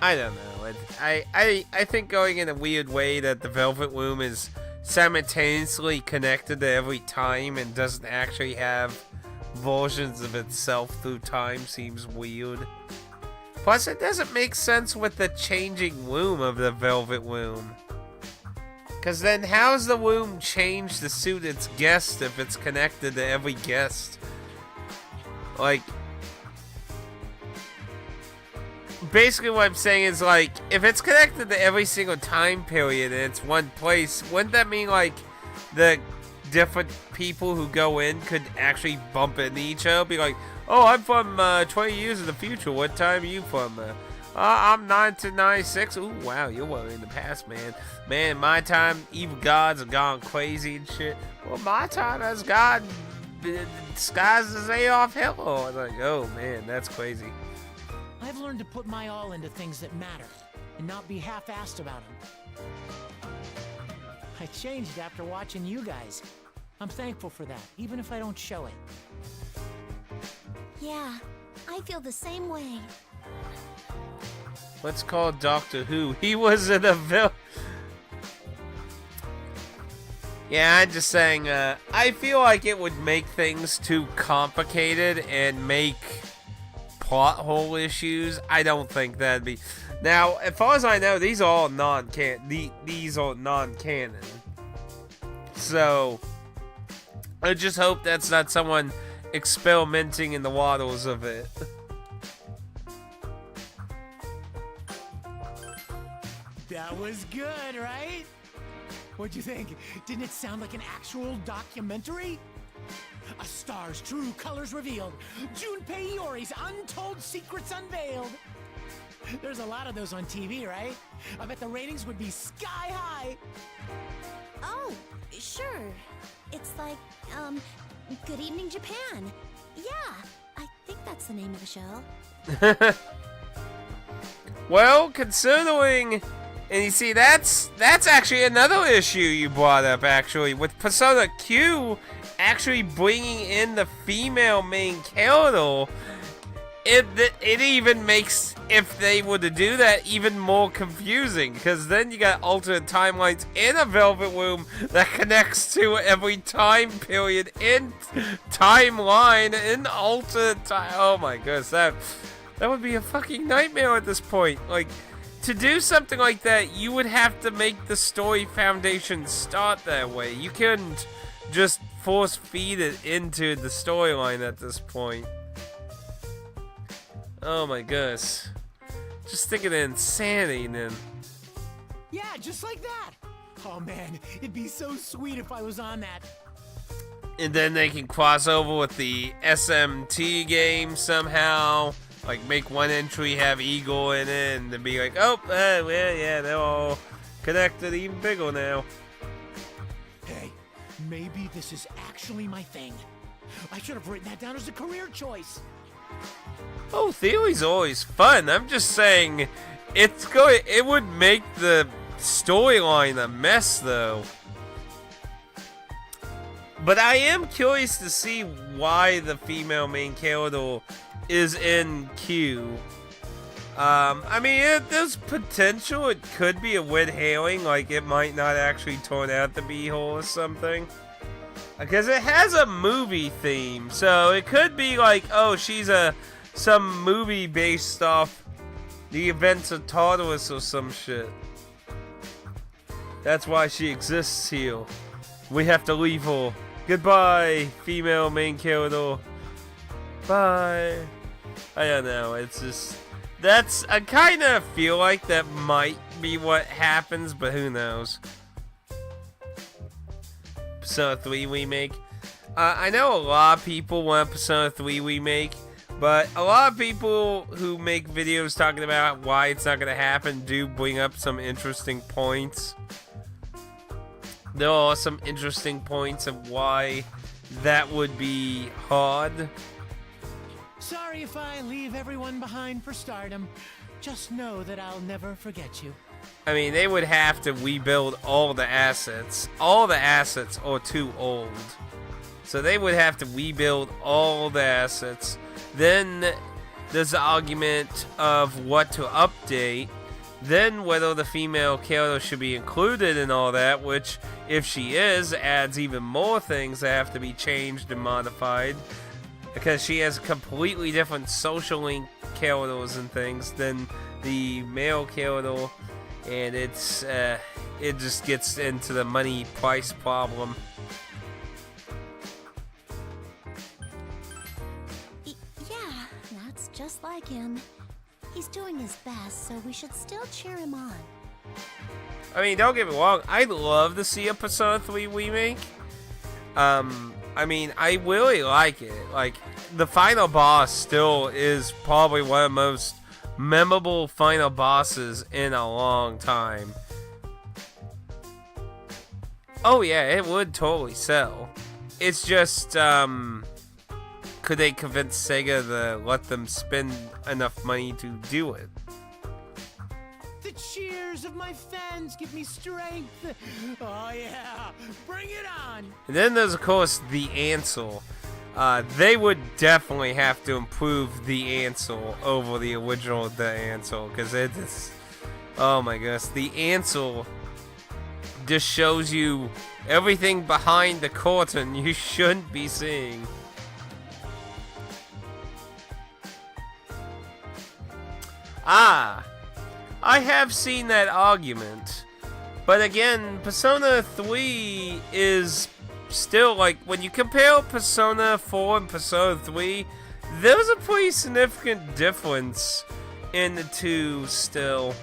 don't know. I think going in a weird way that the Velvet Womb is simultaneously connected to every time and doesn't actually have versions of itself through time seems weird. Plus, it doesn't make sense with the changing womb of the Velvet Womb. Because then how's the womb change to suit its guest if it's connected to every guest? Like... Basically what I'm saying is, like, if it's connected to every single time period and it's one place, wouldn't that mean, like, the different people who go in could actually bump into each other? Be like, oh, I'm from 20 years in the future. What time are you from? I'm 1996. Ooh, wow, you're well in the past, man. Man, my time, evil gods have gone crazy and shit. Well, my time as God disguised as Adolf Hitler. I was like, oh, man, that's crazy. I've learned to put my all into things that matter and not be half-assed about them. I changed after watching you guys. I'm thankful for that, even if I don't show it. Yeah, I feel the same way. Let's call Doctor Who. He was in a villain. Yeah, I'm just saying, I feel like it would make things too complicated and make plot hole issues. I don't think that'd be... Now, as far as I know, these are all non-canon. These are non-canon. So, I just hope that's not someone experimenting in the waters of it. That was good, right? What'd you think? Didn't it sound like an actual documentary? A star's true colors revealed. Junpei Iori's untold secrets unveiled. There's a lot of those on TV, right? I bet the ratings would be sky high. Oh, sure. It's like, Good Evening Japan. Yeah, I think that's the name of the show. Well, considering... And you see, that's actually another issue you brought up, actually. With Persona Q actually bringing in the female main character, it even makes, if they were to do that, even more confusing. Because then you got alternate timelines in a Velvet Womb that connects to every time period in timeline in alternate time. Oh my goodness, that would be a fucking nightmare at this point. Like, to do something like that, you would have to make the story foundation start that way. You couldn't just force feed it into the storyline at this point. Oh my goodness. Just think of the insanity then. Yeah, just like that. Oh man, it'd be so sweet if I was on that. And then they can cross over with the SMT game somehow. Like, make one entry have Eagle in it, and then be like, oh, well, yeah, they're all connected even bigger now. Hey, maybe this is actually my thing. I should have written that down as a career choice. Oh, theory's always fun. I'm just saying, it would make the storyline a mess, though. But I am curious to see why the female main character is in Q. I mean, there's potential. It could be a red herring, like it might not actually turn out to be her or something. Because it has a movie theme, so it could be like, oh, she's some movie based off the events of Tartarus or some shit. That's why she exists here. We have to leave her. Goodbye, female main character. Bye. I don't know, it's just... I kind of feel like that might be what happens, but who knows. Persona 3 remake. I know a lot of people want Persona 3 remake, but a lot of people who make videos talking about why it's not going to happen do bring up some interesting points. There are some interesting points of why that would be hard. Sorry if I leave everyone behind for stardom. Just know that I'll never forget you. I mean, they would have to rebuild all the assets. All the assets are too old. So they would have to rebuild all the assets. Then there's the argument of what to update. Then whether the female character should be included in all that, which, if she is, adds even more things that have to be changed and modified. Because she has completely different social link characters and things than the male character. And it just gets into the money price problem. Yeah, that's just like him. He's doing his best, so we should still cheer him on. I mean, don't get me wrong, I'd love to see a Persona 3 remake. I mean, I really like it. Like, the final boss still is probably one of the most memorable final bosses in a long time. Oh yeah, it would totally sell. It's just, could they convince Sega to let them spend enough money to do it? The cheers of my fans give me strength. Oh yeah, bring it on. And then there's, of course, the answer. They would definitely have to improve the answer over the original The Answer, because it is... Oh my goodness, the answer just shows you everything behind the curtain you shouldn't be seeing. Ah! I have seen that argument. But again, Persona 3 is still, like, when you compare Persona 4 and Persona 3, there's a pretty significant difference in the two still.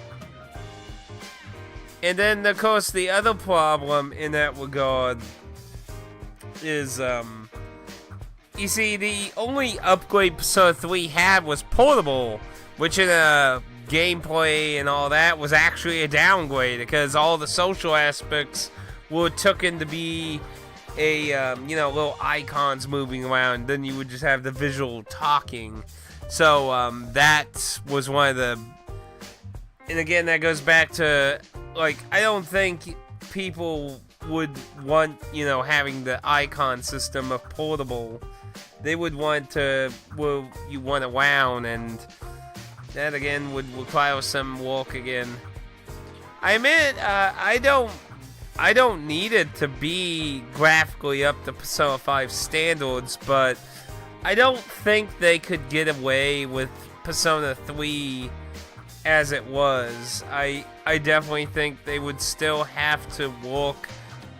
And then, of course, the other problem in that regard is, you see, the only upgrade Persona 3 had was portable, which in a gameplay and all that was actually a downgrade, because all the social aspects were taken to be a, little icons moving around. Then you would just have the visual talking. So, that was one of the... And again, that goes back to, like, I don't think people would want, having the icon system of portable. They would want to, well, you want around, and that again would require some work again. I admit, I don't need it to be graphically up to Persona 5 standards, but I don't think they could get away with Persona 3 as it was. I definitely think they would still have to work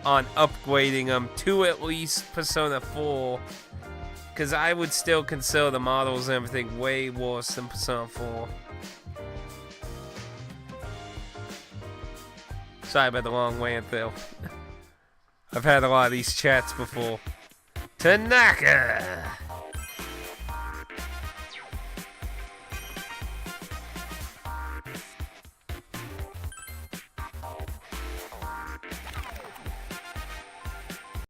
on upgrading them to at least Persona 4. Because I would still consider the models and everything way worse than Persona 4. Sorry about the long rant, though. I've had a lot of these chats before. Tanaka!